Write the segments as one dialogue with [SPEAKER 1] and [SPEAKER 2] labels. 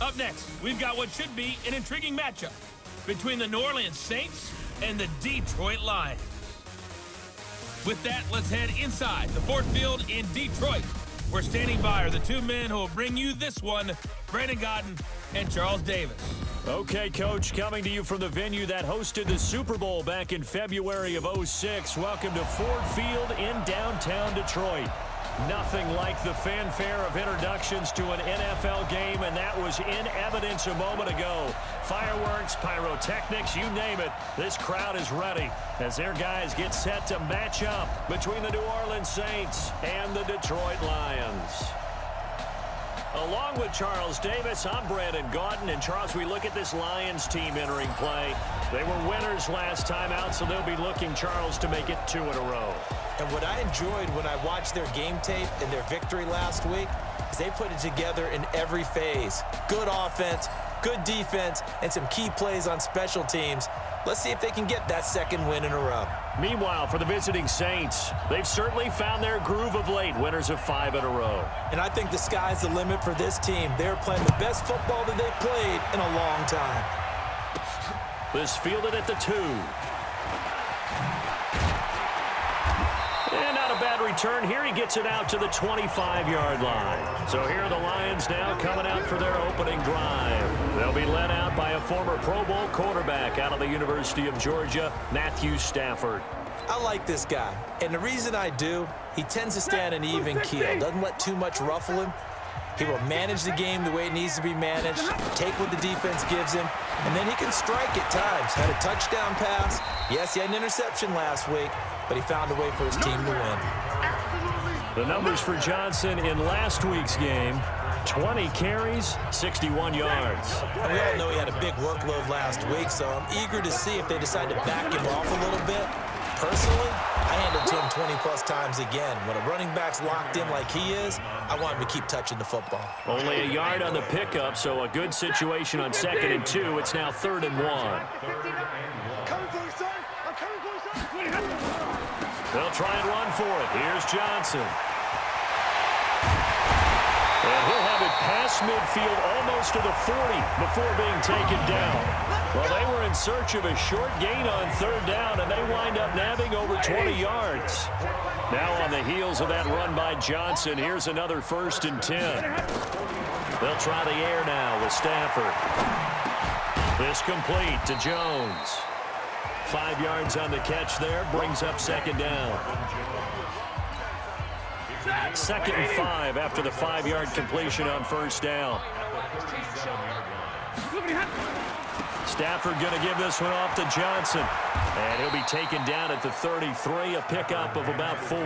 [SPEAKER 1] Up next, we've got what should be an intriguing matchup between the New Orleans Saints and the Detroit Lions. With that, let's head inside the Ford Field in Detroit. We're standing by are the two men who will bring you this one, Brandon Godden and Charles Davis.
[SPEAKER 2] Okay, Coach, coming to you from the venue that hosted the Super Bowl back in February of '06. Welcome to Ford Field in downtown Detroit. Nothing like the fanfare of introductions to an NFL game, and that was in evidence a moment ago. Fireworks, pyrotechnics, you name it. This crowd is ready as their guys get set to match up between the New Orleans Saints and the Detroit Lions. Along with Charles Davis, I'm Brandon Godden. And Charles, we look at this Lions team entering play. They were winners last time out, so they'll be looking, Charles, to make it 2 in a row.
[SPEAKER 3] And what I enjoyed when I watched their game tape and their victory last week is they put it together in every phase. Good offense, good defense, and some key plays on special teams. Let's see if they can get that second win in a row.
[SPEAKER 2] Meanwhile, for the visiting Saints, they've certainly found their groove of late, winners of 5 in a row.
[SPEAKER 3] And I think the sky's the limit for this team. They're playing the best football that they've played in a long time.
[SPEAKER 2] This fielded at the 2. And not a bad return here. He gets it out to the 25-yard line. So here are the Lions now coming out for their opening drive. They'll be led out by a former Pro Bowl quarterback out of the University of Georgia, Matthew Stafford.
[SPEAKER 3] I like this guy, and the reason I do, he tends to stand an even keel, doesn't let too much ruffle him. He will manage the game the way it needs to be managed, take what the defense gives him, and then he can strike at times. Had a touchdown pass. Yes, he had an interception last week, but he found a way for his team to win.
[SPEAKER 2] The numbers for Johnson in last week's game: 20 carries, 61 yards.
[SPEAKER 3] And we all know he had a big workload last week, so I'm eager to see if they decide to back him off a little bit. Personally, I hand it to him 20-plus times again. When a running back's locked in like he is, I want him to keep touching the football.
[SPEAKER 2] Only a yard on the pickup, so a good situation on 2nd and 2. It's now 3rd and 1. They'll try and run for it. Here's Johnson. And he'll have it past midfield almost to the 40 before being taken down. Well, they were in search of a short gain on 3rd down, and they wind up nabbing over 20 yards. Now on the heels of that run by Johnson, here's another 1st and 10. They'll try the air now with Stafford. This complete to Jones. 5 yards on the catch there, brings up 2nd down. 2nd and 5 after the 5-yard completion on 1st down. Stafford going to give this one off to Johnson. And he'll be taken down at the 33, a pickup of about 4.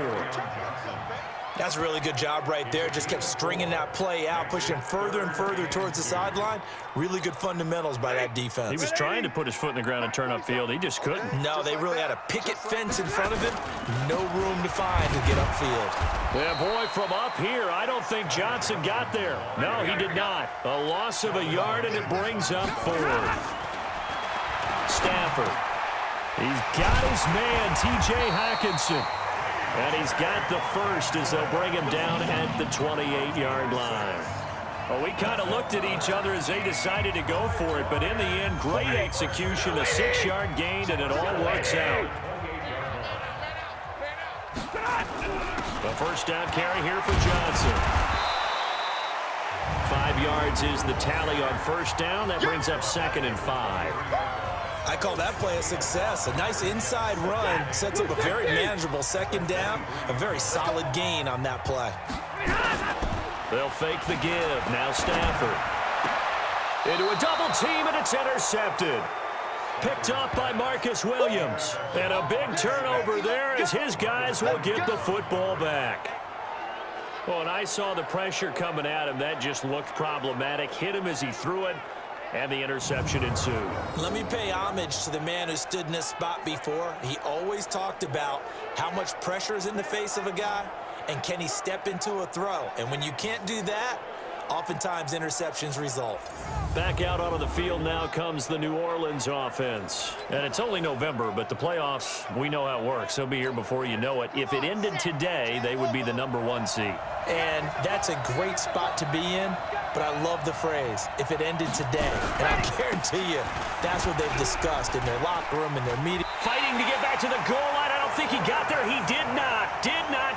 [SPEAKER 3] That's a really good job right there. Just kept stringing that play out, pushing further and further towards the sideline. Really good fundamentals by that defense.
[SPEAKER 2] He was trying to put his foot in the ground and turn upfield. He just couldn't.
[SPEAKER 3] No, they really had a picket fence in front of him. No room to find to get upfield.
[SPEAKER 2] Yeah, boy, from up here, I don't think Johnson got there. No, he did not. A loss of a yard, and it brings up 4th. Stafford. He's got his man, T.J. Hockenson. And he's got the first as they'll bring him down at the 28-yard line. Well, we kind of looked at each other as they decided to go for it, but in the end, great execution, a 6-yard gain, and it all works out. The first down carry here for Johnson. 5 yards is the tally on 1st down. That brings up 2nd and 5.
[SPEAKER 3] I call that play a success. A nice inside run sets up a very manageable 2nd down. A very solid gain on that play.
[SPEAKER 2] They'll fake the give. Now Stafford. Into a double team, and it's intercepted. Picked off by Marcus Williams. And a big turnover there as his guys will get the football back. Well, and I saw the pressure coming at him. That just looked problematic. Hit him as he threw it. And the interception ensued.
[SPEAKER 3] Let me pay homage to the man who stood in this spot before. He always talked about how much pressure is in the face of a guy and can he step into a throw. And when you can't do that, oftentimes interceptions result.
[SPEAKER 2] Back out onto the field now comes the New Orleans offense. And it's only November, but the playoffs, we know how it works. They'll be here before you know it. If it ended today, they would be the #1 seed.
[SPEAKER 3] And that's a great spot to be in, but I love the phrase, if it ended today. And I guarantee you, that's what they've discussed in their locker room, in their meeting.
[SPEAKER 2] Fighting to get back to the goal line. I don't think he got there. He did not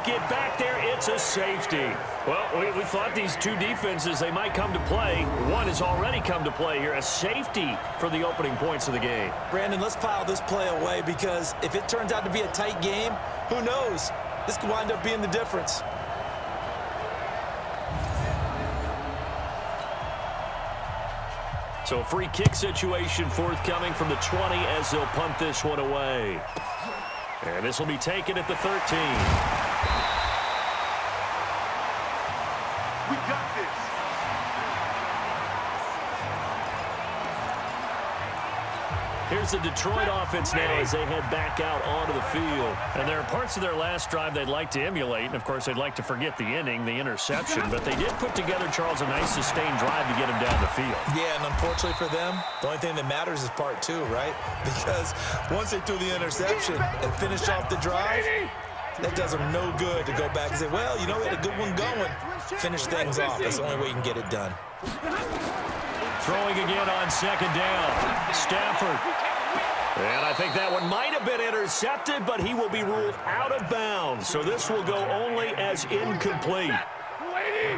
[SPEAKER 2] get back there. It's a safety. Well, we thought these two defenses, they might come to play. One has already come to play here. A safety for the opening points of the game.
[SPEAKER 3] Brandon, let's file this play away because if it turns out to be a tight game, who knows? This could wind up being the difference.
[SPEAKER 2] So a free kick situation forthcoming from the 20 as they'll punt this one away. And this will be taken at the 13.
[SPEAKER 4] We got this.
[SPEAKER 2] Here's the Detroit offense now as they head back out onto the field. And there are parts of their last drive they'd like to emulate. And, of course, they'd like to forget the inning, the interception. But they did put together, Charles, a nice sustained drive to get him down the field.
[SPEAKER 3] Yeah, and unfortunately for them, the only thing that matters is part two, right? Because once they threw the interception and finished off the drive, that does them no good to go back and say, well, you know, we had a good one going. Finish things off. That's the only way you can get it done.
[SPEAKER 2] Throwing again on second down. Stafford. And I think that one might have been intercepted, but he will be ruled out of bounds. So this will go only as incomplete.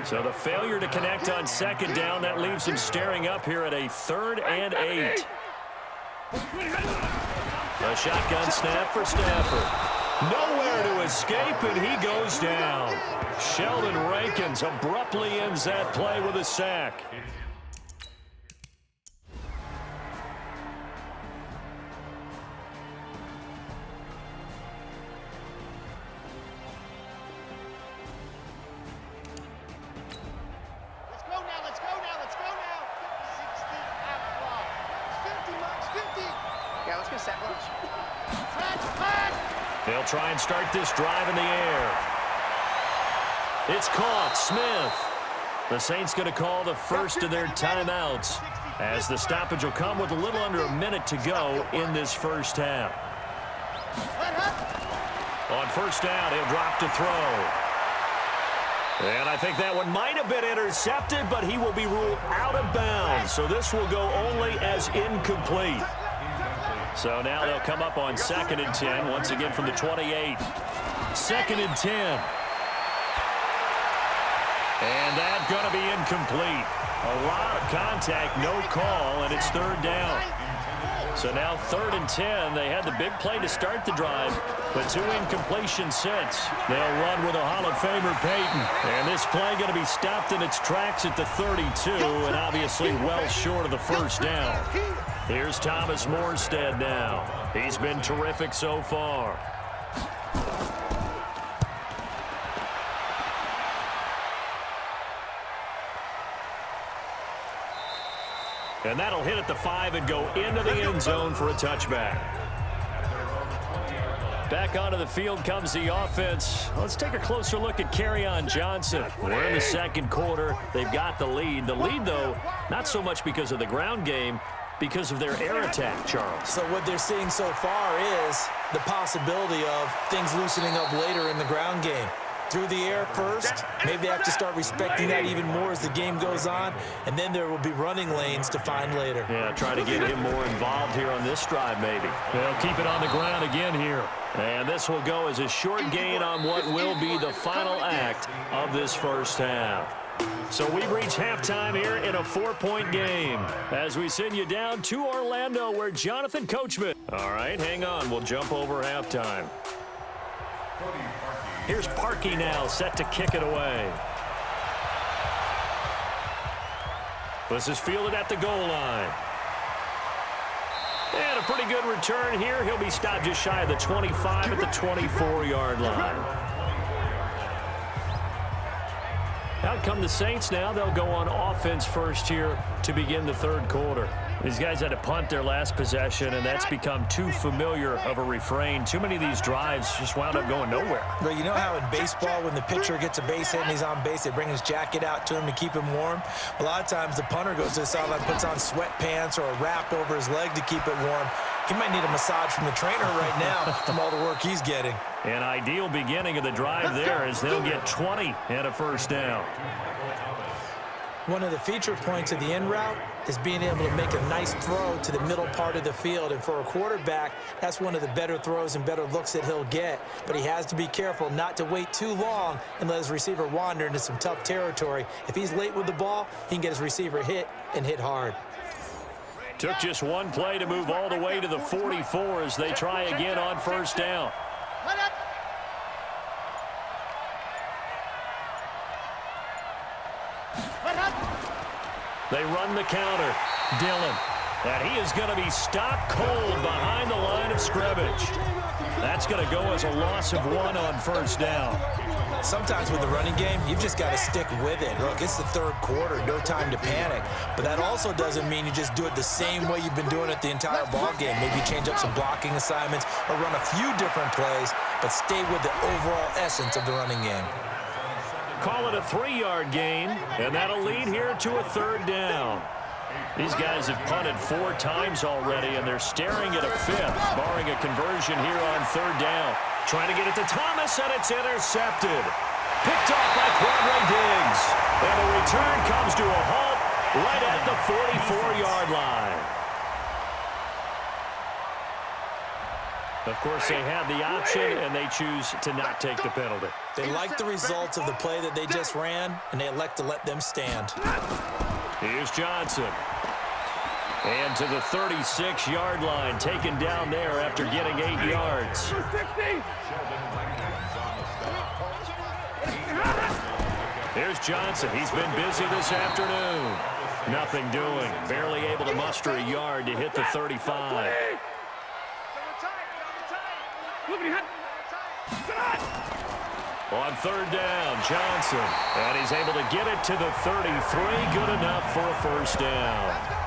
[SPEAKER 2] So the failure to connect on second down, that leaves him staring up here at a 3rd and 8. A shotgun snap for Stafford. Nowhere to escape, and he goes down. Sheldon Rankins abruptly ends that play with a sack. They'll try and start this drive in the air. It's caught. Smith. The Saints going to call the first of their timeouts as the stoppage will come with a little under a minute to go in this first half. On first down, he'll drop to throw. And I think that one might have been intercepted, but he will be ruled out of bounds. So this will go only as incomplete. So now they'll come up on 2nd and 10, once again from the 28. 2nd and 10. And that's going to be incomplete. A lot of contact, no call, and it's 3rd down. So now 3rd and 10. They had the big play to start the drive, but 2 incompletions since. They'll run with a Hall of Famer, Peyton. And this play going to be stopped in its tracks at the 32, and obviously well short of the first down. Here's Thomas Morstead now. He's been terrific so far. And that'll hit at the 5 and go into the end zone for a touchback. Back onto the field comes the offense. Let's take a closer look at Kerryon Johnson. We're in the second quarter. They've got the lead. The lead, though, not so much because of the ground game, because of their air attack, Charles.
[SPEAKER 3] So what they're seeing so far is the possibility of things loosening up later in the ground game. Through the air first, maybe they have to start respecting that even more as the game goes on, and then there will be running lanes to find later.
[SPEAKER 2] Yeah, try to get him more involved here on this drive, maybe. They'll keep it on the ground again here. And this will go as a short gain on what will be the final act of this first half. So we've reached halftime here in a 4-point game as we send you down to Orlando where Jonathan Coachman. All right, hang on. We'll jump over halftime. Here's Parkey now set to kick it away. This is fielded at the goal line. And a pretty good return here. He'll be stopped just shy of the 25 at the 24-yard line. Out come the Saints now. They'll go on offense first here to begin the third quarter. These guys had to punt their last possession, and that's become too familiar of a refrain. Too many of these drives just wound up going nowhere.
[SPEAKER 3] Well, you know how in baseball, when the pitcher gets a base hit and he's on base, they bring his jacket out to him to keep him warm? A lot of times the punter goes to the sideline, puts on sweatpants or a wrap over his leg to keep it warm. He might need a massage from the trainer right now from all the work he's getting.
[SPEAKER 2] An ideal beginning of the drive there as they'll get 20 and a first down.
[SPEAKER 3] One of the feature points of the in route is being able to make a nice throw to the middle part of the field. And for a quarterback, that's one of the better throws and better looks that he'll get. But he has to be careful not to wait too long and let his receiver wander into some tough territory. If he's late with the ball, he can get his receiver hit and hit hard.
[SPEAKER 2] Took just one play to move all the way to the 44 as they try again on first down. They run the counter. Dillon. And he is going to be stopped cold behind the line of scrimmage. That's going to go as a loss of 1 on first down.
[SPEAKER 3] Sometimes with the running game, you've just got to stick with it. Look, it's the third quarter, no time to panic. But that also doesn't mean you just do it the same way you've been doing it the entire ball game. Maybe change up some blocking assignments or run a few different plays, but stay with the overall essence of the running game.
[SPEAKER 2] Call it a 3-yard gain, and that'll lead here to a third down. These guys have punted 4 times already, and they're staring at a 5th, barring a conversion here on third down. Trying to get it to Thomas, and it's intercepted. Picked off by Quadre Diggs. And the return comes to a halt right at the 44-yard line. Of course, they have the option, and they choose to not take the penalty.
[SPEAKER 3] They like the results of the play that they just ran, and they elect to let them stand.
[SPEAKER 2] Here's Johnson. And to the 36-yard line, taken down there after getting 8 yards. Here's Johnson. He's been busy this afternoon. Nothing doing. Barely able to muster a yard to hit the 35. On third down, Johnson. And he's able to get it to the 33. Good enough for a first down.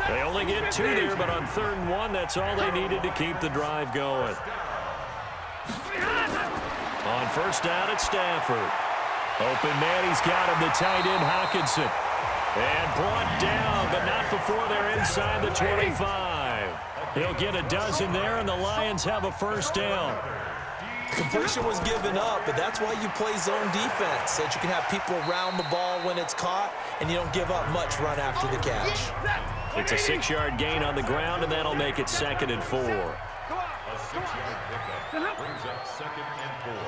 [SPEAKER 2] They only get 2 there, but on 3rd and 1, that's all they needed to keep the drive going. On first down at Stafford. Open man, he's got him, the tight end, Hockenson. And brought down, but not before they're inside the 25. He'll get a dozen there, and the Lions have a first down.
[SPEAKER 3] Completion was given up, but that's why you play zone defense, so that you can have people around the ball when it's caught, and you don't give up much run after the catch.
[SPEAKER 2] It's a 6-yard gain on the ground, and that'll make it 2nd and 4.
[SPEAKER 4] A 6-yard pickup brings up 2nd and 4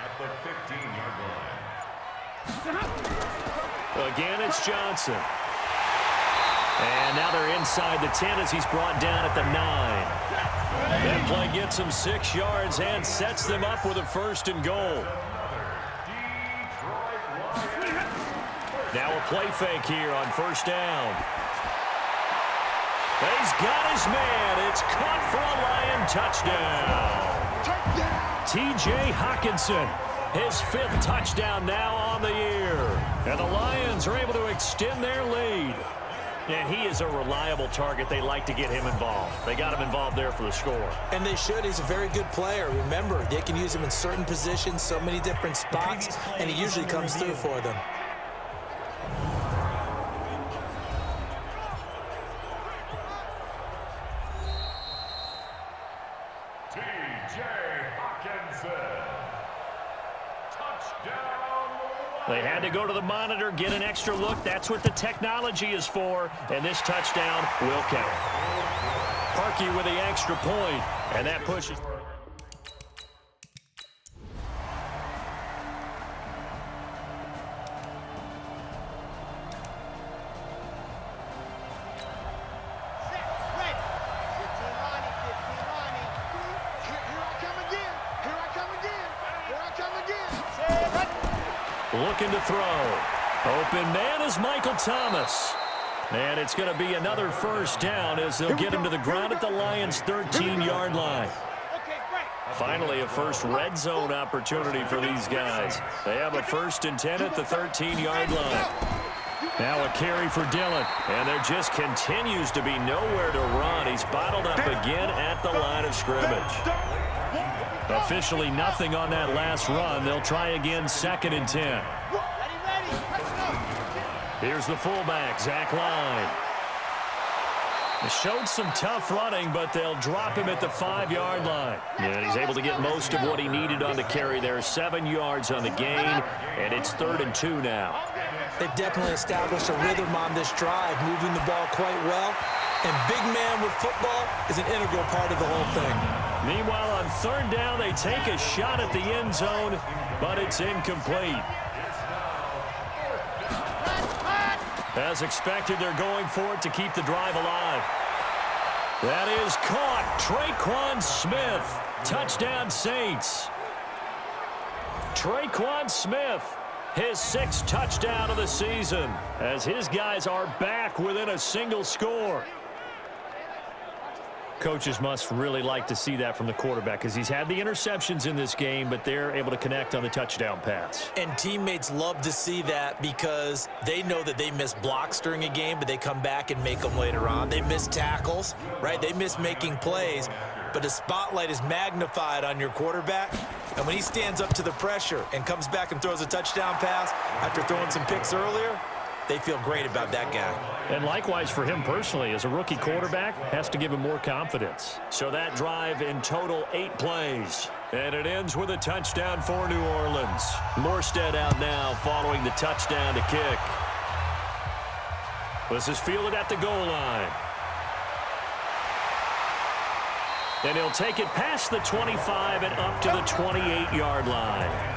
[SPEAKER 4] at the 15-yard line.
[SPEAKER 2] Again, it's Johnson. And now they're inside the 10 as he's brought down at the 9. That play gets him 6 yards and sets them up with a 1st and goal. Now a play fake here on first down. He's got his man. It's caught for a Lion touchdown. T.J. Hockenson, his 5th touchdown now on the year. And the Lions are able to extend their lead. And he is a reliable target. They like to get him involved. They got him involved there for the score.
[SPEAKER 3] And they should. He's a very good player. Remember, they can use him in certain positions, so many different spots, and he usually comes through for them.
[SPEAKER 4] T.J. Hockenson. Touchdown.
[SPEAKER 2] They had to go to the monitor, get an extra look. That's what the technology is for, and this touchdown will count. Parkey with the extra point, and that pushes. Looking to throw. Open man is Michael Thomas. And it's going to be another first down as they'll get him to the ground at the Lions' 13-yard line. Finally, a first red zone opportunity for these guys. They have a 1st and 10 at the 13-yard line. Now a carry for Dillon. And there just continues to be nowhere to run. He's bottled up again at the line of scrimmage. Officially nothing on that last run. They'll try again 2nd and 10. Here's the fullback, Zach Line. Showed some tough running, but they'll drop him at the 5-yard line. And he's able to get most of what he needed on the carry there. 7 yards on the gain, and it's 3rd and 2 now.
[SPEAKER 3] They definitely established a rhythm on this drive, moving the ball quite well. And big man with football is an integral part of the whole thing.
[SPEAKER 2] Meanwhile, on 3rd down, they take a shot at the end zone, but it's incomplete. As expected, they're going for it to keep the drive alive. That is caught. Traquan Smith. Touchdown, Saints. Traquan Smith, his 6th touchdown of the season, as his guys are back within a single score. Coaches must really like to see that from the quarterback because he's had the interceptions in this game, but they're able to connect on the touchdown pass.
[SPEAKER 3] And teammates love to see that because they know that they miss blocks during a game, but they come back and make them later on. They miss tackles, right? They miss making plays, but the spotlight is magnified on your quarterback. And when he stands up to the pressure and comes back and throws a touchdown pass after throwing some picks earlier, they feel great about that guy.
[SPEAKER 2] And likewise for him personally, as a rookie quarterback, has to give him more confidence. So that drive in total 8 plays. And it ends with a touchdown for New Orleans. Morstead out now following the touchdown to kick. This is fielded at the goal line. And he'll take it past the 25 and up to the 28-yard line.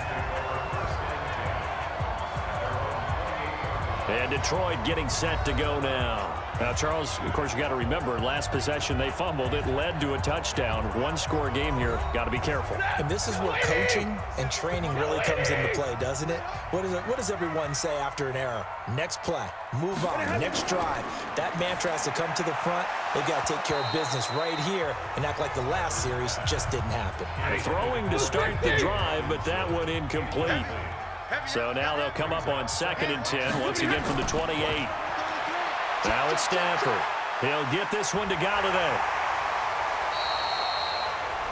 [SPEAKER 2] And Detroit getting set to go now. Now, Charles, of course, you got to remember, last possession they fumbled. It led to a touchdown. 1-score game here. Got to be careful.
[SPEAKER 3] And this is where coaching and training really comes into play, doesn't it? What does everyone say after an error? Next play, move on, next drive. That mantra has to come to the front. They've got to take care of business right here and act like the last series just didn't happen.
[SPEAKER 2] Throwing to start the drive, but that one incomplete. So now they'll come up on 2nd and 10, once again from the 28. Now it's Stafford. He'll get this one to Galladay.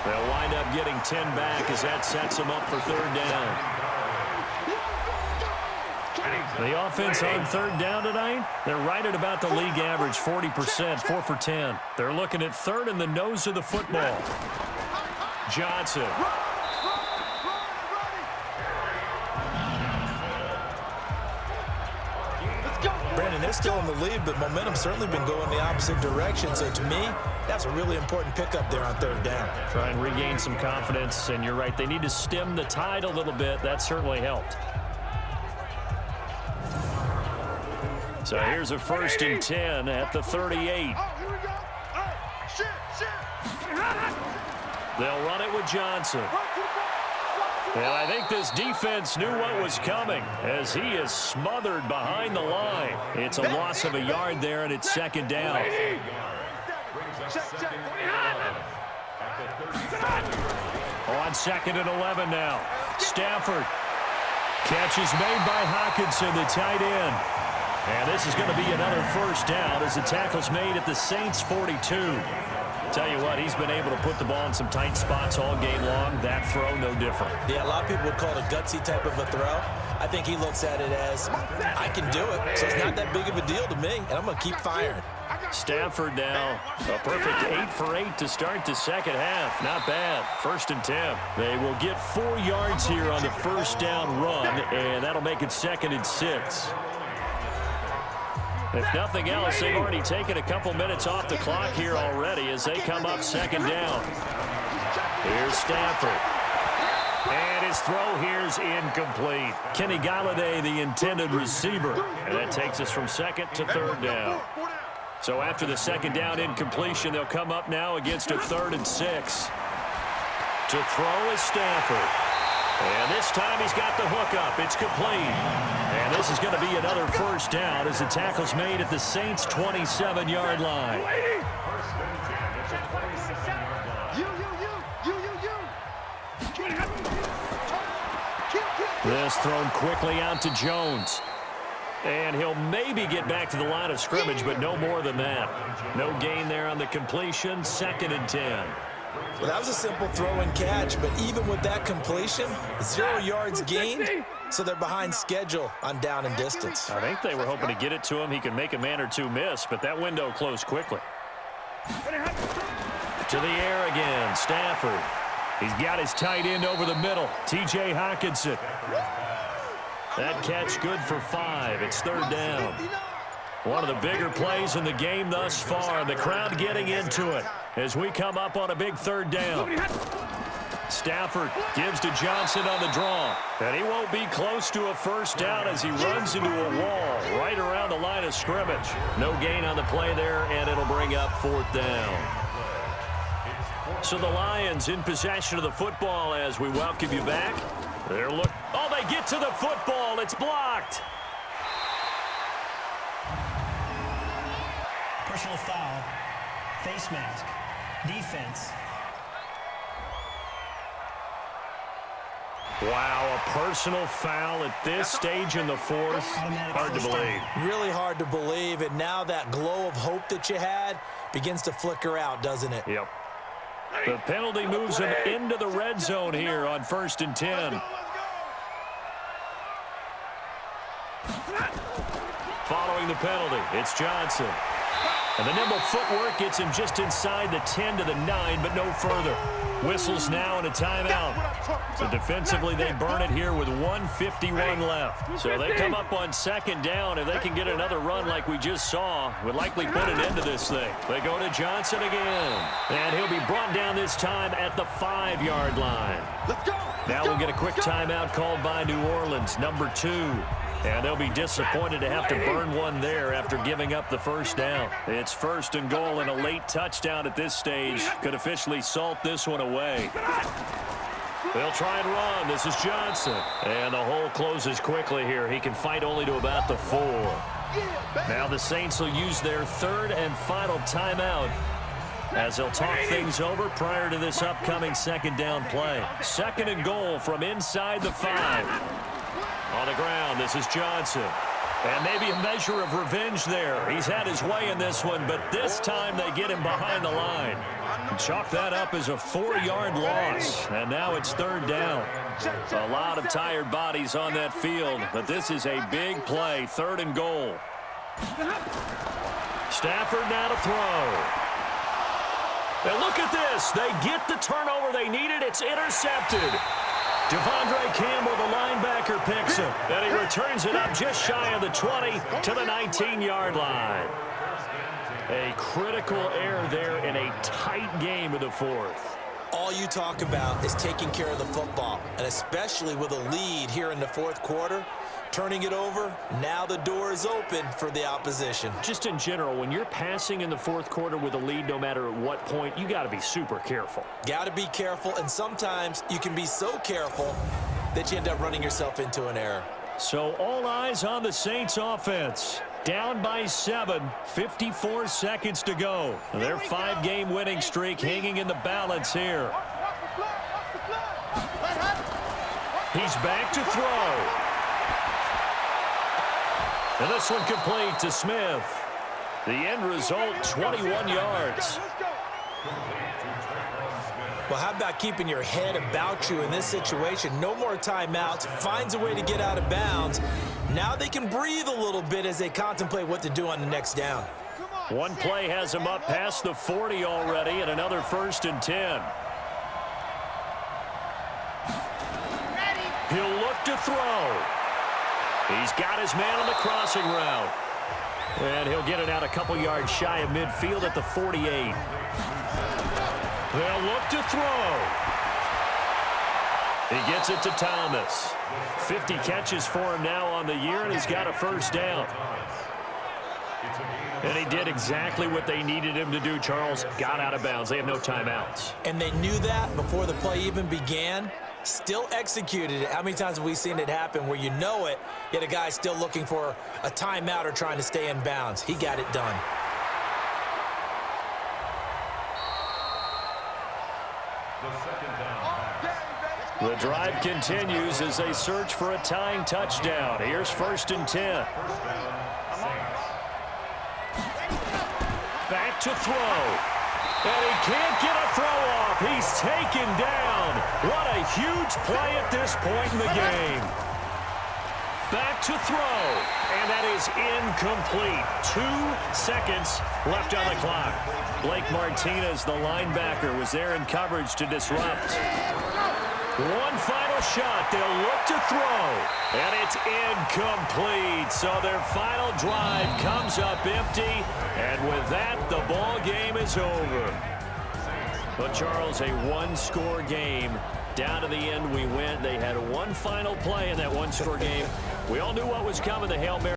[SPEAKER 2] They'll wind up getting 10 back as that sets them up for 3rd down. The offense on 3rd down tonight, they're right at about the league average, 40%, 4 for 10. They're looking at 3rd in the nose of the football. Johnson.
[SPEAKER 3] Brandon, they're still in the lead, but momentum's certainly been going the opposite direction. So to me, that's a really important pickup there on 3rd down.
[SPEAKER 2] Try and regain some confidence, and you're right. They need to stem the tide a little bit. That certainly helped. So here's a 1st and 10 at the 38. They'll run it with Johnson. And I think this defense knew what was coming as he is smothered behind the line. It's a loss of a yard there, and it's 2nd down. On 2nd and 11 now. Stafford. Catch is made by Hockenson, the tight end. And this is going to be another 1st down as the tackle's made at the Saints' 42. Tell you what, he's been able to put the ball in some tight spots all game long. That throw, no different.
[SPEAKER 3] Yeah, a lot of people would call it a gutsy type of a throw. I think he looks at it as, I can do it, so it's not that big of a deal to me, and I'm going to keep firing.
[SPEAKER 2] Stafford now, a perfect 8 for 8 to start the 2nd half. Not bad. 1st and 10. They will get 4 yards here on the 1st down run, and that'll make it 2nd and 6. If nothing else, they've already taken a couple minutes off the clock here already as they come up 2nd down. Here's Stafford. And his throw here's incomplete. Kenny Galladay, the intended receiver. And that takes us from 2nd to 3rd down. So after the 2nd down incompletion, they'll come up now against a 3rd and 6. To throw is Stafford. And this time he's got the hook up. It's complete. And this is going to be another 1st down as the tackle's made at the Saints' 27-yard line. This thrown quickly out to Jones. And he'll maybe get back to the line of scrimmage, but no more than that. No gain there on the completion, 2nd and 10.
[SPEAKER 3] Well, that was a simple throw and catch, but even with that completion, 0 yards gained, so they're behind schedule on down and distance.
[SPEAKER 2] I think they were hoping to get it to him. He could make a man or two miss, but that window closed quickly. To the air again, Stafford. He's got his tight end over the middle, T.J. Hockenson. That catch good for 5. It's 3rd down. One of the bigger plays in the game thus far. The crowd getting into it as we come up on a big 3rd down. Stafford gives to Johnson on the draw. And he won't be close to a 1st down as he runs into a wall right around the line of scrimmage. No gain on the play there, and it'll bring up 4th down. So the Lions in possession of the football as we welcome you back. Oh, they get to the football. It's blocked.
[SPEAKER 5] Personal foul, face mask, defense.
[SPEAKER 2] Wow, a personal foul at this stage in the 4th. Hard to believe.
[SPEAKER 3] Really hard to believe, and now that glow of hope that you had begins to flicker out, doesn't it?
[SPEAKER 2] Yep. The penalty moves him into the red zone here on 1st and 10. Following the penalty, it's Johnson. And the nimble footwork gets him just inside the 10 to the 9, but no further. Whistles now and a timeout. So defensively, they burn it here with 1:51 left. So they come up on 2nd down. If they can get another run like we just saw, would likely put an end to this thing. They go to Johnson again. And he'll be brought down this time at the 5-yard line. Now we'll get a quick timeout called by New Orleans, number 2. And they'll be disappointed to have to burn one there after giving up the 1st down. It's 1st and goal, and a late touchdown at this stage could officially salt this one away. They'll try and run. This is Johnson. And the hole closes quickly here. He can fight only to about the 4. Now the Saints will use their 3rd and final timeout as they'll talk things over prior to this upcoming 2nd down play. 2nd and goal from inside the 5. On the ground, this is Johnson. And maybe a measure of revenge there. He's had his way in this one, but this time they get him behind the line. Chalk that up as a 4-yard loss. And now it's 3rd down. A lot of tired bodies on that field, but this is a big play, 3rd and goal. Stafford now to throw. And look at this. They get the turnover they needed. It's intercepted. Devondre Campbell, the linebacker, picks him. And he returns it up just shy of the 20 to the 19-yard line. A critical error there in a tight game of the 4th.
[SPEAKER 3] All you talk about is taking care of the football, and especially with a lead here in the 4th quarter. Turning it over, now the door is open for the opposition.
[SPEAKER 2] Just in general, when you're passing in the 4th quarter with a lead, no matter at what point, you got to be super careful.
[SPEAKER 3] Got to be careful, and sometimes you can be so careful that you end up running yourself into an error.
[SPEAKER 2] So all eyes on the Saints offense. Down by 7, 54 seconds to go. Their 5-game winning streak hanging in the balance here. He's back to throw. And this one complete to Smith. The end result, 21 yards.
[SPEAKER 3] Well, how about keeping your head about you in this situation? No more timeouts. Finds a way to get out of bounds. Now they can breathe a little bit as they contemplate what to do on the next down.
[SPEAKER 2] One play has him up past the 40 already, and another 1st and 10. He'll look to throw. He's got his man on the crossing route. And he'll get it out a couple yards shy of midfield at the 48. They'll look to throw. He gets it to Thomas. 50 catches for him now on the year, and he's got a 1st down. And he did exactly what they needed him to do, Charles. Got out of bounds. They have no timeouts.
[SPEAKER 3] And they knew that before the play even began. Still executed it. How many times have we seen it happen where you know it, yet a guy's still looking for a timeout or trying to stay in bounds? He got it done.
[SPEAKER 4] The 2nd down pass
[SPEAKER 2] The drive continues as they search for a tying touchdown. Here's 1st and 10. Back to throw. And he can't get a throw off. He's taken down. What a huge play at this point in the game. Back to throw. And that is incomplete. 2 seconds left on the clock. Blake Martinez, the linebacker, was there in coverage to disrupt. One final shot. They'll look to throw. And it's incomplete. So their final drive comes up empty. And with that, the ball game is over. But Charles, a one-score game. Down to the end we went. They had one final play in that one-score game. We all knew what was coming. The Hail Mary.